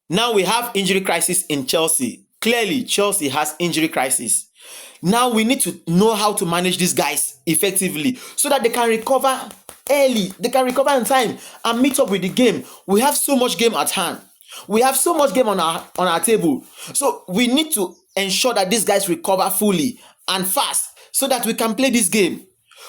Now we have injury crisis in Chelsea. Clearly, Chelsea has injury crisis. Now we need to know how to manage these guys effectively so that they can recover early, they can recover in time and meet up with the game. We have so much game at hand. We have so much game on our table. So we need to ensure that these guys recover fully and fast so that we can play this game.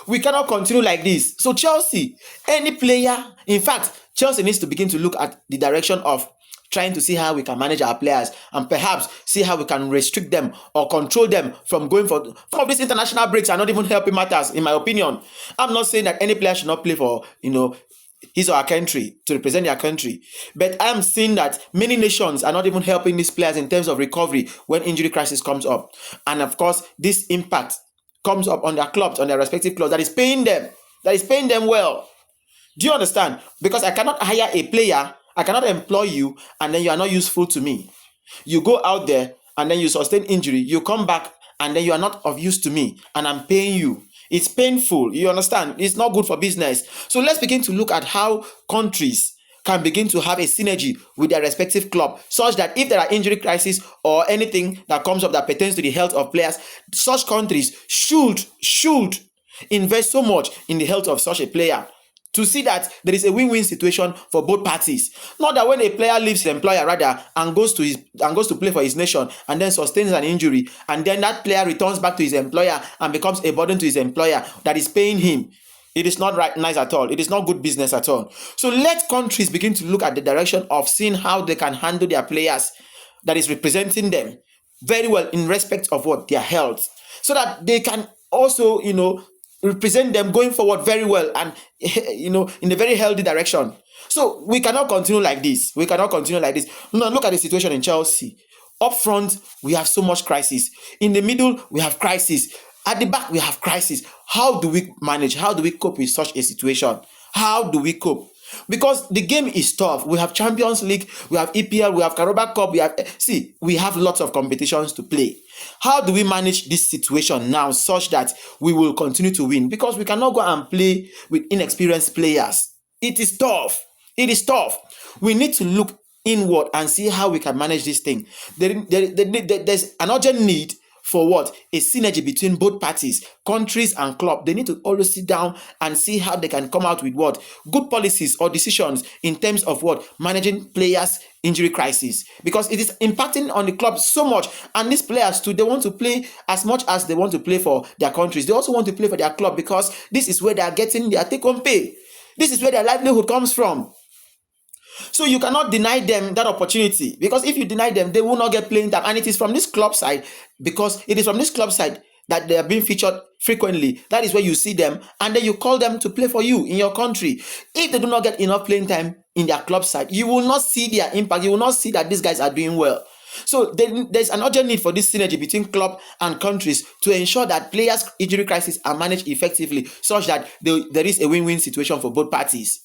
We cannot continue like this. So Chelsea, any player, in fact, Chelsea needs to begin to look at the direction of trying to see how we can manage our players and perhaps see how we can restrict them or control them from going for some of these international breaks are not even helping matters, in my opinion. I'm not saying that any player should not play for, his or her country, to represent their country. But I'm seeing that many nations are not even helping these players in terms of recovery when injury crisis comes up. And of course, this impact comes up on their clubs, on their respective clubs, that is paying them well. Do you understand? Because I cannot hire a player, I cannot employ you, and then you are not useful to me. You go out there and then you sustain injury, you come back and then you are not of use to me, and I'm paying you. It's painful, you understand? It's not good for business. So let's begin to look at how countries can begin to have a synergy with their respective club, such that if there are injury crises or anything that comes up that pertains to the health of players, such countries should invest so much in the health of such a player to see that there is a win-win situation for both parties. Not that when a player leaves his employer and goes to play for his nation and then sustains an injury, and then that player returns back to his employer and becomes a burden to his employer that is paying him. It is not nice at all. It is not good business at all. So let countries begin to look at the direction of seeing how they can handle their players that is representing them very well in respect of their health, so that they can also, represent them going forward very well and, in a very healthy direction. So we cannot continue like this. No, look at the situation in Chelsea. Up front, we have so much crisis. In the middle, we have crisis. At the back, we have crisis. How do we manage? How do we cope with such a situation? How do we cope? Because the game is tough. We have Champions League, we have EPL, we have Carabao Cup, we have lots of competitions to play. How do we manage this situation now such that we will continue to win? Because we cannot go and play with inexperienced players. It is tough. We need to look inward and see how we can manage this thing. There's an urgent need for a synergy between both parties, countries and club. They need to always sit down and see how they can come out with good policies or decisions in terms of managing players' injury crisis, because it is impacting on the club so much. And these players too, they want to play as much as they want to play for their countries. They also want to play for their club because this is where they are getting their take-home pay. This is where their livelihood comes from. So you cannot deny them that opportunity, because if you deny them, they will not get playing time. And it is from this club side, because it is from this club side that they are being featured frequently. That is where you see them, and then you call them to play for you in your country. If they do not get enough playing time in their club side, you will not see their impact. You will not see that these guys are doing well. So there's an urgent need for this synergy between club and countries to ensure that players' injury crises are managed effectively, such that there is a win-win situation for both parties.